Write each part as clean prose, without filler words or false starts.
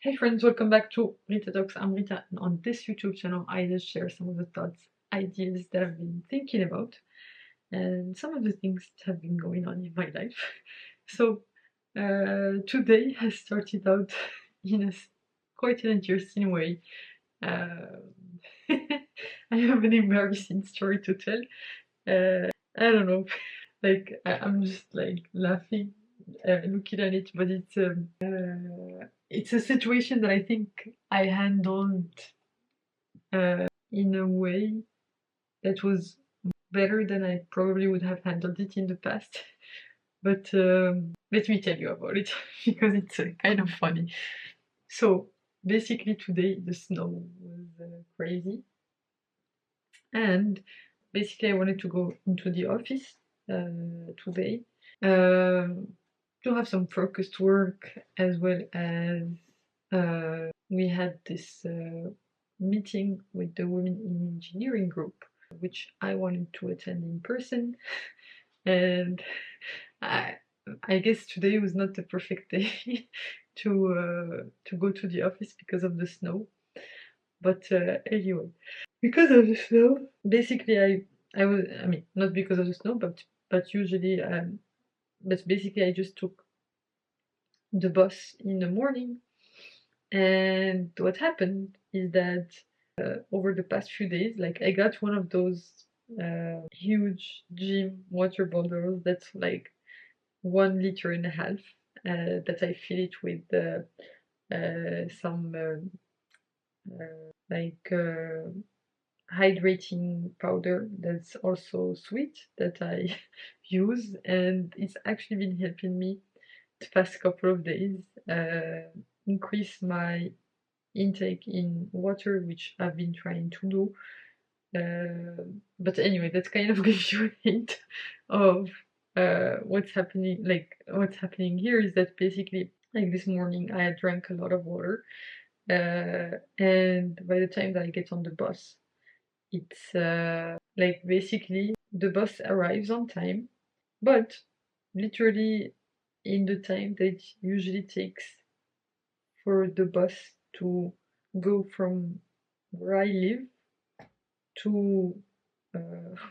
Hey friends, welcome back to Rita Talks. I'm Rita, and on this YouTube channel, I just share some of the thoughts, ideas that I've been thinking about, and some of the things that have been going on in my life. So, today has started out in quite an interesting way. Uh, I have an embarrassing story to tell. I don't know, I'm just like laughing, looking at it, but it's a situation that I think I handled in a way that was better than I probably would have handled it in the past. But let me tell you about it because it's kind of funny. So basically, today the snow was crazy, and basically I wanted to go into the office today um, to have some focused work, as well as we had this meeting with the women in engineering group, which I wanted to attend in person, and I I guess today was not the perfect day to go to the office because of the snow. But anyway, because of the snow, basically I was, I mean, not because of the snow, but usually but basically I just took the bus in the morning. And what happened is that over the past few days, like I got one of those huge gym water bottles that's like 1.5 liters, that I fill it with some like hydrating powder that's also sweet that I use, and it's actually been helping me the past couple of days increase my intake in water, which I've been trying to do. But anyway, that kind of gives you a hint of what's happening. Like what's happening here is that basically, like this morning, I had drank a lot of water, and by the time that I get on the bus, it's like basically the bus arrives on time, but literally in the time that it usually takes for the bus to go from where I live to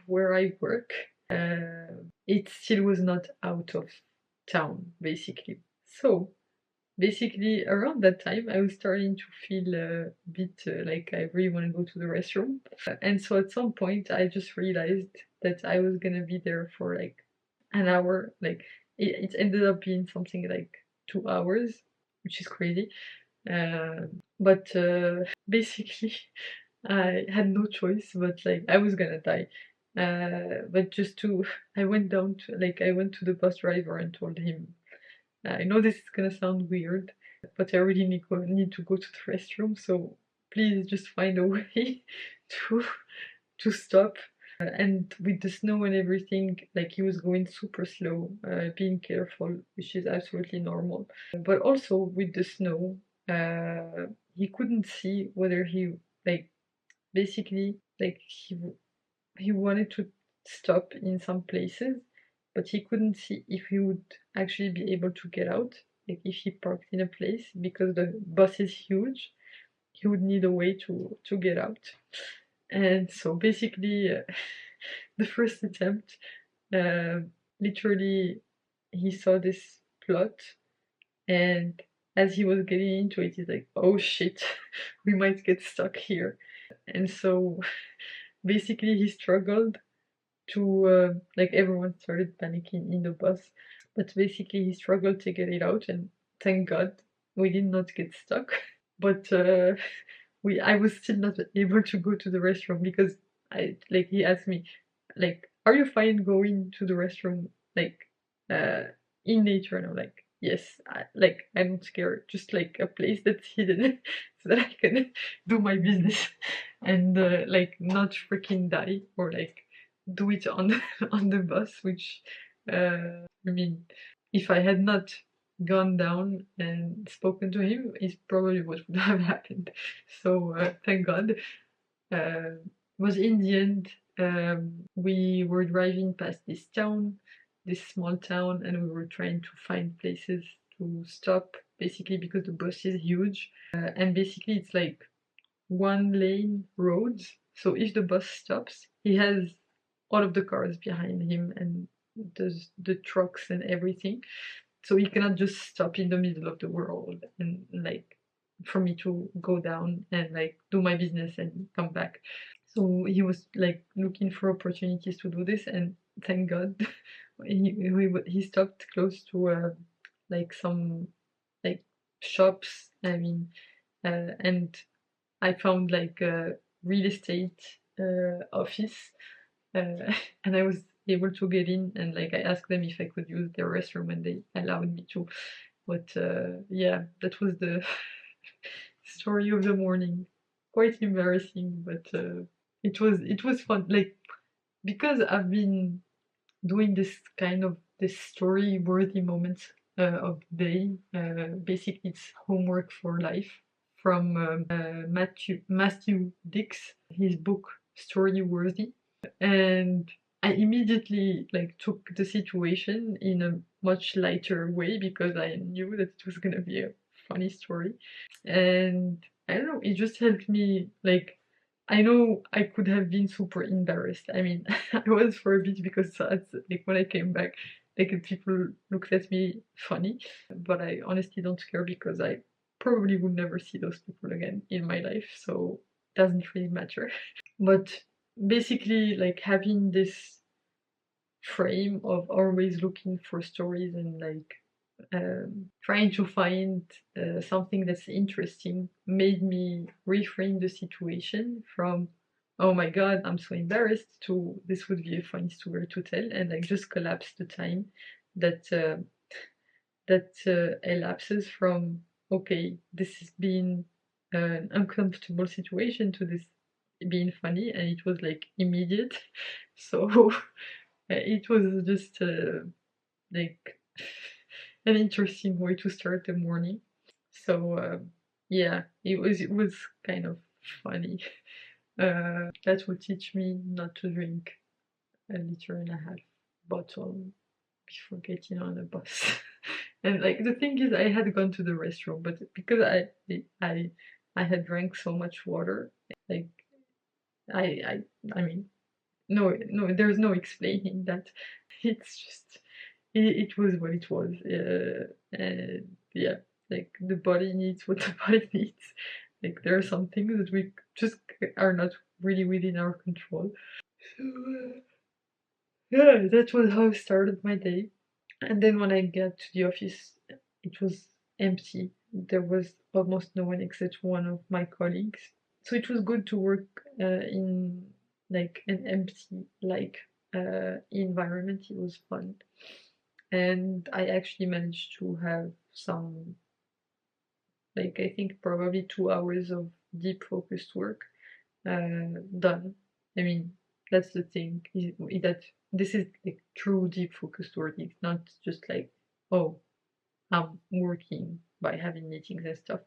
where I work, it still was not out of town, basically. So, basically, around that time, I was starting to feel a bit like I really want to go to the restroom. And so at some point, I just realized that I was gonna be there for like an hour. Like, it ended up being something like 2 hours, which is crazy. But basically, I had no choice, but like I was gonna die. But just to, I went down to, like, I went to the bus driver and told him, I know this is gonna sound weird, but I really need to go to the restroom, so please just find a way to stop. And with the snow and everything, like he was going super slow, being careful, which is absolutely normal. But also with the snow, he couldn't see whether he, like, basically, like he wanted to stop in some places, but he couldn't see if he would actually be able to get out. Like if he parked in a place, because the bus is huge, he would need a way to get out. And so basically, the first attempt, uh, literally, he saw this plot, and as he was getting into it, he's like, "Oh shit, we might get stuck here." And so basically, he struggled to like everyone started panicking in the bus, but basically he struggled to get it out, and thank God we did not get stuck. But we I was still not able to go to the restroom because I like he asked me, like, are you fine going to the restroom, like uh in nature? And I'm like, yes, I'm not scared, just like a place that's hidden so that I can do my business and like not freaking die, or like do it on on the bus, which I mean, if I had not gone down and spoken to him, is probably what would have happened. So thank God. Uh, was in the end, we were driving past this small town, and we were trying to find places to stop basically because the bus is huge, and basically it's like one lane roads. So if the bus stops, he has all of the cars behind him and the trucks and everything. So he cannot just stop in the middle of the world and like for me to go down and like do my business and come back. So he was like looking for opportunities to do this, and thank God he stopped close to like some like shops. I mean, and I found like a real estate office, and I was able to get in, and like I asked them if I could use their restroom, and they allowed me to. But yeah, that was the story of the morning. Quite embarrassing, but it was fun. Like because I've been doing this kind of this story worthy moments of the day. Basically, it's homework for life from Matthew Dix, his book Story Worthy, and I immediately like took the situation in a much lighter way because I knew that it was gonna be a funny story, and I don't know, it just helped me like I know I could have been super embarrassed. I mean, I was for a bit because like when I came back, like people looked at me funny, but I honestly don't care because I probably will never see those people again in my life, so it doesn't really matter. But basically, like having this frame of always looking for stories and like trying to find something that's interesting made me reframe the situation from oh my god I'm so embarrassed to this would be a funny story to tell, and like just collapse the time that elapses from okay this has been an uncomfortable situation to this being funny, and it was like immediate. So it was just like an interesting way to start the morning. So yeah, it was kind of funny. That will teach me not to drink a liter and a half bottle before getting on a bus. And like the thing is, I had gone to the restroom, but because I had drank so much water, like I I I mean no, there's no explaining that. It's just it was what it was. And yeah, like the body needs what the body needs. Like there are some things that we just are not really within our control. So yeah, that was how I started my day. And then when I got to the office, it was empty. There was almost no one except one of my colleagues. So it was good to work in like an empty like environment. It was fun, and I actually managed to have some like I think probably 2 hours of deep focused work done. I mean, that's the thing is that this is like true deep focused work. It's not just like, oh, I'm working by having meetings and stuff.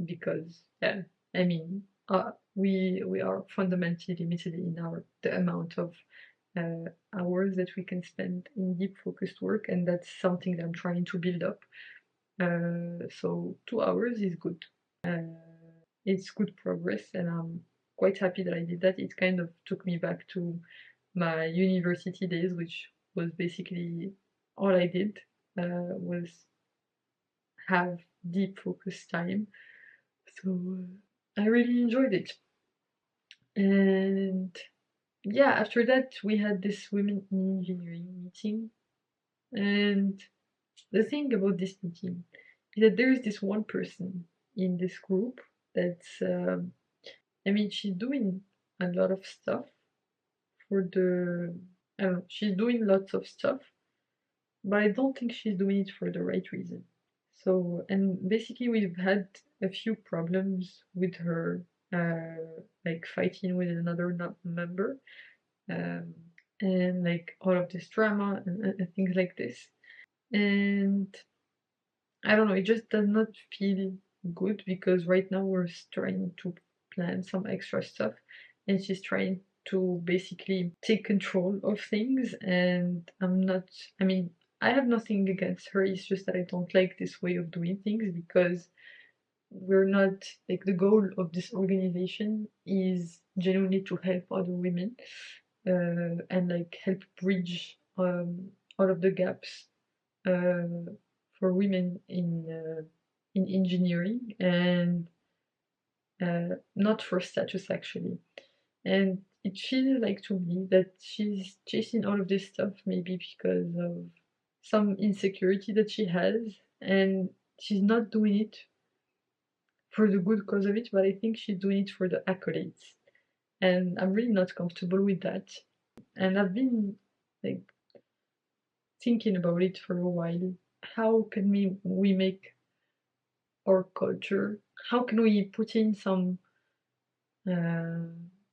Because yeah, I mean, we are fundamentally limited in our the amount of hours that we can spend in deep focused work, and that's something that I'm trying to build up. So 2 hours is good. Uh, it's good progress, and I'm quite happy that I did that. It kind of took me back to my university days, which was basically all I did was have deep focus time. So I really enjoyed it. And yeah, after that we had this women in engineering meeting. And the thing about this meeting is that there is this one person in this group that's I mean she's doing a lot of stuff for the I don't know, she's doing lots of stuff, but I don't think she's doing it for the right reason. So, and basically, we've had a few problems with her, like fighting with another member, um, and like all of this drama and things like this. And I don't know, it just does not feel good because right now we're trying to plan some extra stuff, and she's trying to basically take control of things. And I'm not, I mean, I have nothing against her, it's just that I don't like this way of doing things, because we're not, like, the goal of this organization is genuinely to help other women, and like help bridge all of the gaps uh, for women in engineering, and not for status actually. And it feels like to me that she's chasing all of this stuff maybe because of some insecurity that she has, and she's not doing it for the good cause of it, but I think she's doing it for the accolades. And I'm really not comfortable with that. And I've been like thinking about it for a while. How can we make our culture? How can we put in some uh,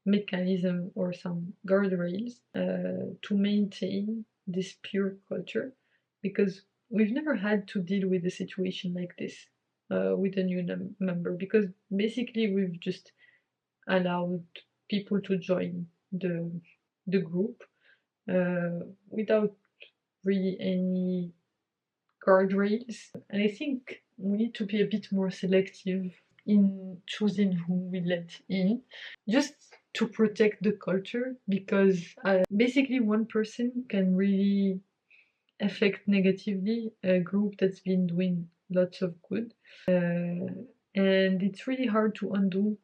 mechanism or some guardrails to maintain this pure culture? Because we've never had to deal with a situation like this with a new member, because basically we've just allowed people to join the group without really any guardrails. And I think we need to be a bit more selective in choosing who we let in, just to protect the culture, because basically one person can really affect negatively a group that's been doing lots of good. And it's really hard to undo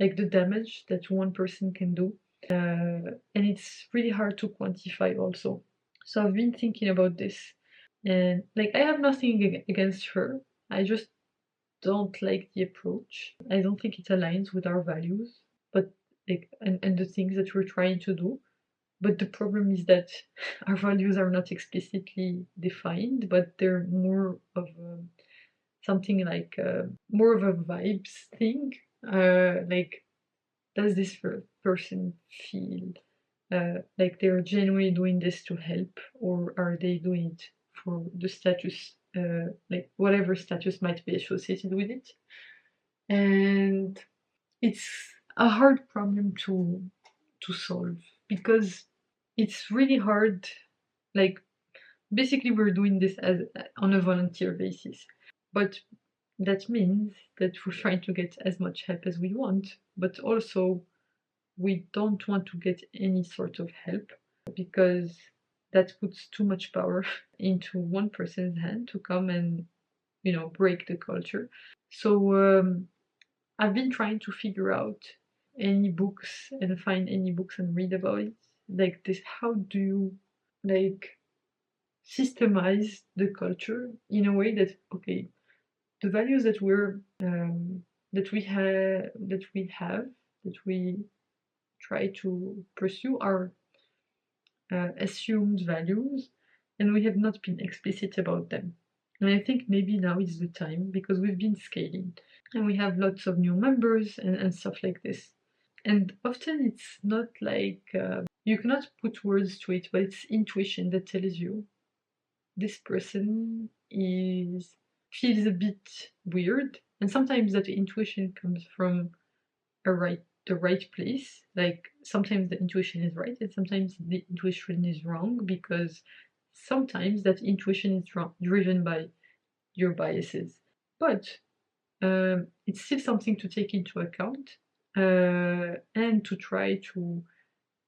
like the damage that one person can do. And it's really hard to quantify also. So I've been thinking about this, and like I have nothing against her. I just don't like the approach. I don't think it aligns with our values, but like and the things that we're trying to do. But the problem is that our values are not explicitly defined, but they're more of something like more of a vibes thing. Like, does this person feel like they're genuinely doing this to help, or are they doing it for the status, like whatever status might be associated with it? And it's a hard problem to solve, because it's really hard. Like, basically we're doing this as on a volunteer basis, but that means that we're trying to get as much help as we want, but also we don't want to get any sort of help, because that puts too much power into one person's hand to come and, break the culture. So I've been trying to figure out any books and find any books and read about it. Like this, how do you like systemize the culture in a way that, okay, the values that we try to pursue are assumed values, and we have not been explicit about them. And I think maybe now is the time, because we've been scaling and we have lots of new members and stuff like this. And often it's not like you cannot put words to it, but it's intuition that tells you this person feels a bit weird. And sometimes that intuition comes from the right place. Like sometimes the intuition is right and sometimes the intuition is wrong, because sometimes that intuition is driven by your biases. But it's still something to take into account, and to try to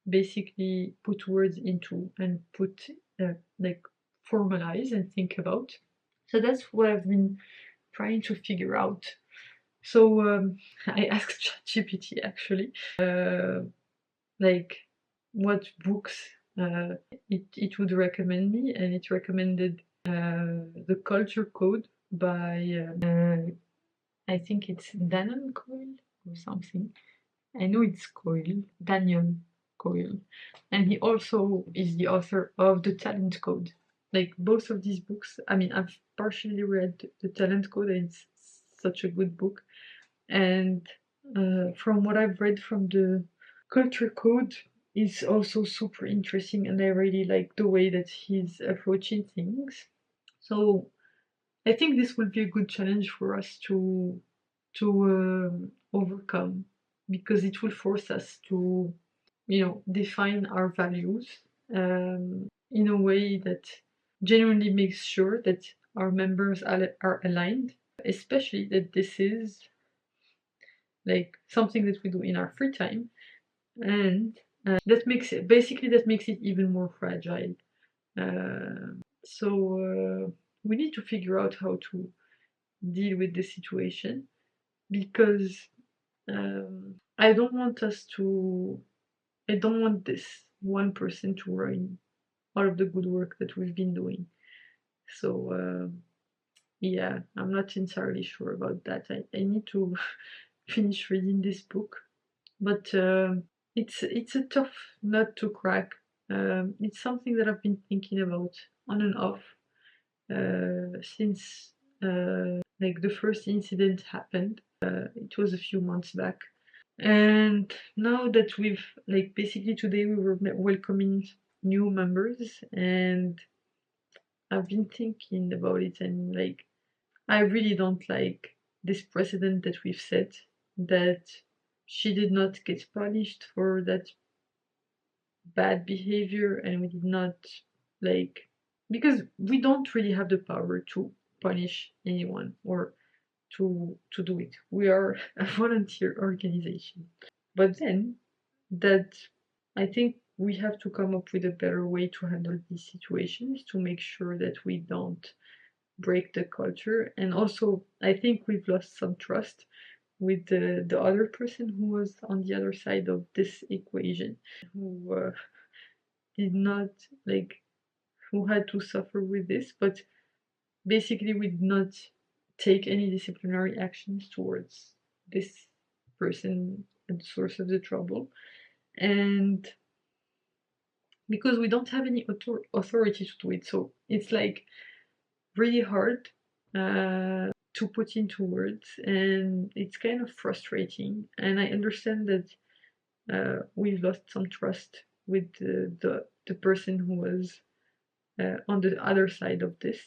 basically put words into and put like formalize and think about. So that's what I've been trying to figure out. So I asked ChatGPT actually, like what books it would recommend me, and it recommended The Culture Code by I think it's Dannon Coyle or something. I know it's Coyle, Daniel Coyle, and he also is the author of The Talent Code. Like both of these books, I mean, I've partially read The Talent Code, and it's such a good book. And from what I've read from the Culture Code, is also super interesting, and I really like the way that he's approaching things. So I think this will be a good challenge for us to overcome, because it will force us to, define our values in a way that genuinely makes sure that our members are aligned, especially that this is like something that we do in our free time, and that makes it even more fragile. So we need to figure out how to deal with the situation, because I don't want us to I don't want this one person to ruin all of the good work that we've been doing. So yeah, I'm not entirely sure about that. I need to finish reading this book, but it's a tough nut to crack. It's something that I've been thinking about on and off since like the first incident happened. It was a few months back, and now that we've like basically today we were welcoming new members, and I've been thinking about it, and like I really don't like this precedent that we've set, that she did not get punished for that bad behavior, and we did not like, because we don't really have the power to punish anyone or to do it. We are a volunteer organization. But then that I think we have to come up with a better way to handle these situations to make sure that we don't break the culture. And also I think we've lost some trust with the other person who was on the other side of this equation, who did not like, who had to suffer with this, but basically we did not take any disciplinary actions towards this person at the source of the trouble. And because we don't have any authority to do it, so it's like really hard to put into words, and it's kind of frustrating. And I understand that we've lost some trust with the person who was on the other side of this.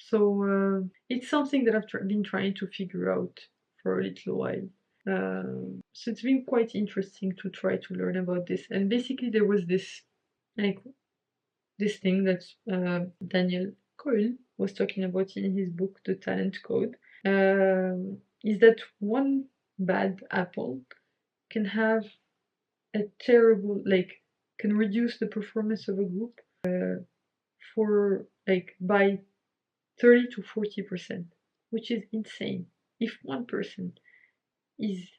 So it's something that I've been trying to figure out for a little while. So it's been quite interesting to try to learn about this. And basically, there was this like this thing that Daniel Coyle was talking about in his book, The Talent Code, is that one bad apple can have a terrible, like, can reduce the performance of a group for like by 30 to 40%, which is insane. If one person is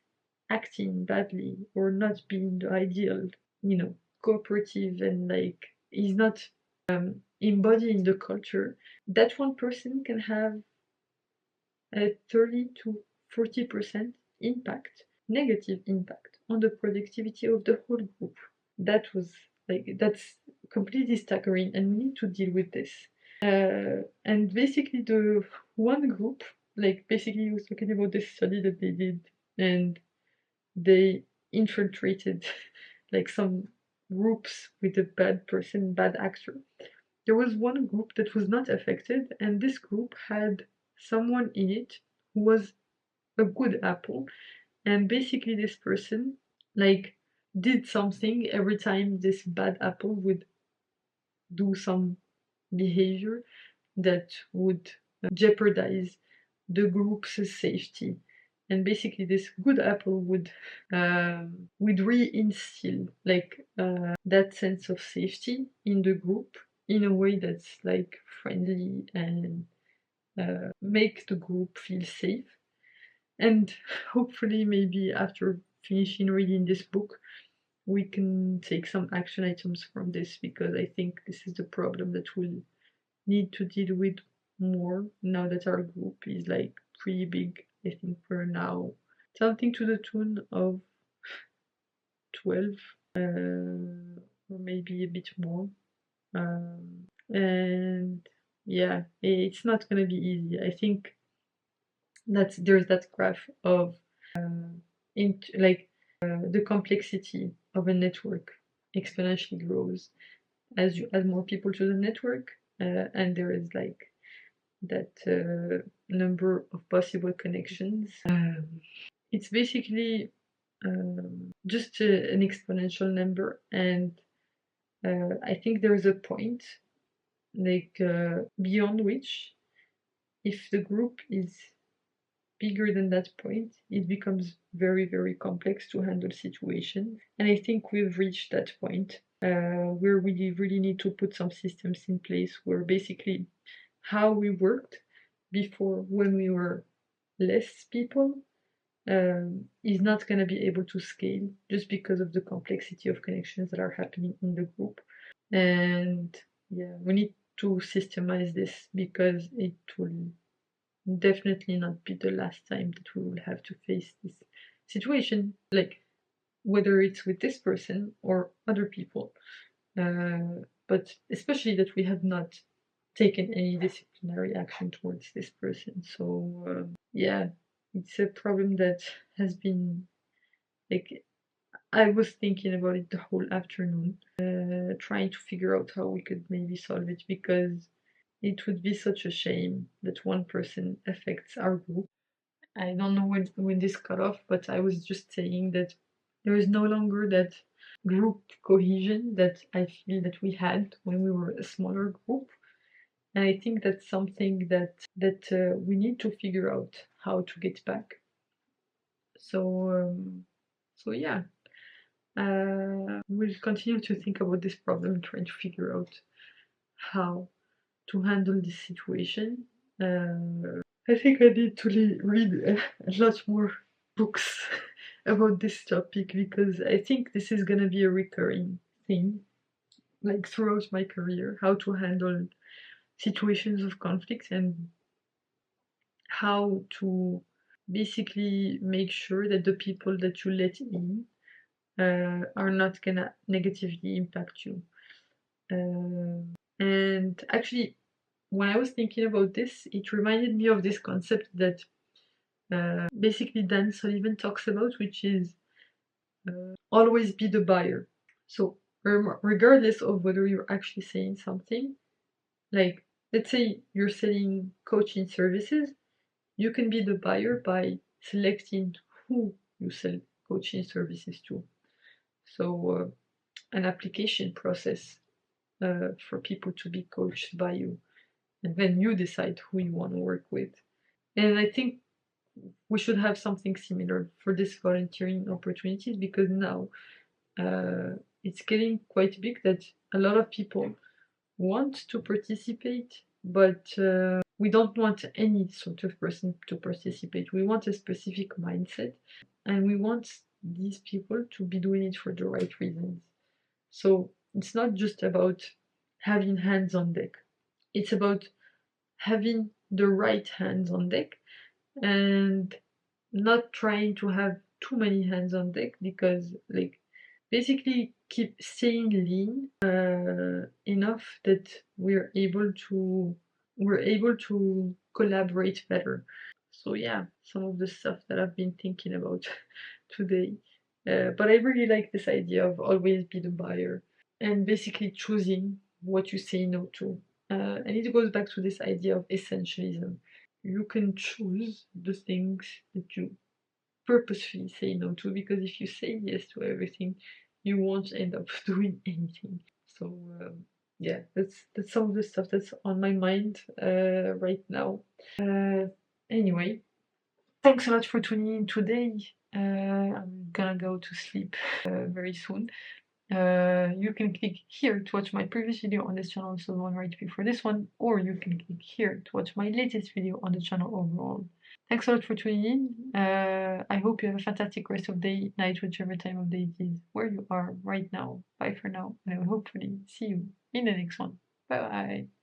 acting badly or not being the ideal, cooperative, and like is not embodying the culture, that one person can have a 30 to 40% impact, negative impact on the productivity of the whole group. That's completely staggering, and we need to deal with this. And basically, the one group, like basically, he was talking about this study that they did, and they infiltrated like some groups with a bad actor. There was one group that was not affected, and this group had someone in it who was a good apple. And basically, this person like did something every time this bad apple would do some behavior that would jeopardize the group's safety. And basically, this good apple would reinstill like that sense of safety in the group in a way that's like friendly and make the group feel safe. And hopefully, maybe after finishing reading this book, we can take some action items from this, because I think this is the problem that we'll need to deal with more now that our group is like pretty big. I think we're now something to the tune of 12 or maybe a bit more. And yeah, it's not gonna be easy. I think there's that graph of the complexity of a network exponentially grows as you add more people to the network, and there is like that number of possible connections. It's basically just an exponential number, and I think there is a point like beyond which, if the group is bigger than that point, it becomes very, very complex to handle situations. And I think we've reached that point where we really need to put some systems in place where basically how we worked before when we were less people is not going to be able to scale just because of the complexity of connections that are happening in the group. And yeah, we need to systemize this because it will definitely not be the last time that we will have to face this situation, like whether it's with this person or other people. But especially that we have not taken any disciplinary action towards this person. So yeah, it's a problem that has been like I was thinking about it the whole afternoon, trying to figure out how we could maybe solve it because it would be such a shame that one person affects our group. I don't know when this cut off, but I was just saying that there is no longer that group cohesion that I feel that we had when we were a smaller group. And I think that's something that we need to figure out how to get back. So so yeah, we'll continue to think about this problem, trying to figure out how to handle this situation. I think I need to read a lot more books about this topic because I think this is gonna be a recurring thing, like throughout my career, how to handle situations of conflict and how to basically make sure that the people that you let in are not gonna negatively impact you. And actually, when I was thinking about this, it reminded me of this concept that basically Dan Sullivan talks about, which is always be the buyer. So, regardless of whether you're actually saying something, like let's say you're selling coaching services, you can be the buyer by selecting who you sell coaching services to. So, an application process for people to be coached by you, and then you decide who you want to work with. And I think we should have something similar for this volunteering opportunities because now it's getting quite big that a lot of people want to participate, but we don't want any sort of person to participate. We want a specific mindset, and we want these people to be doing it for the right reasons. So it's not just about having hands on deck, it's about having the right hands on deck and not trying to have too many hands on deck because like basically keep staying lean enough that we're able to collaborate better. So yeah, some of the stuff that I've been thinking about today. But I really like this idea of always be the buyer and basically choosing what you say no to. And it goes back to this idea of essentialism. You can choose the things that you purposefully say no to because if you say yes to everything, you won't end up doing anything. So yeah, that's some of the stuff that's on my mind right now. Anyway, thanks a lot for tuning in today. I'm gonna go to sleep very soon. You can click here to watch my previous video on this channel, so the one right before this one, or you can click here to watch my latest video on the channel overall. Thanks a lot for tuning in. I hope you have a fantastic rest of day, night, whichever time of day it is, where you are right now. Bye for now, and I will hopefully see you in the next one. Bye bye.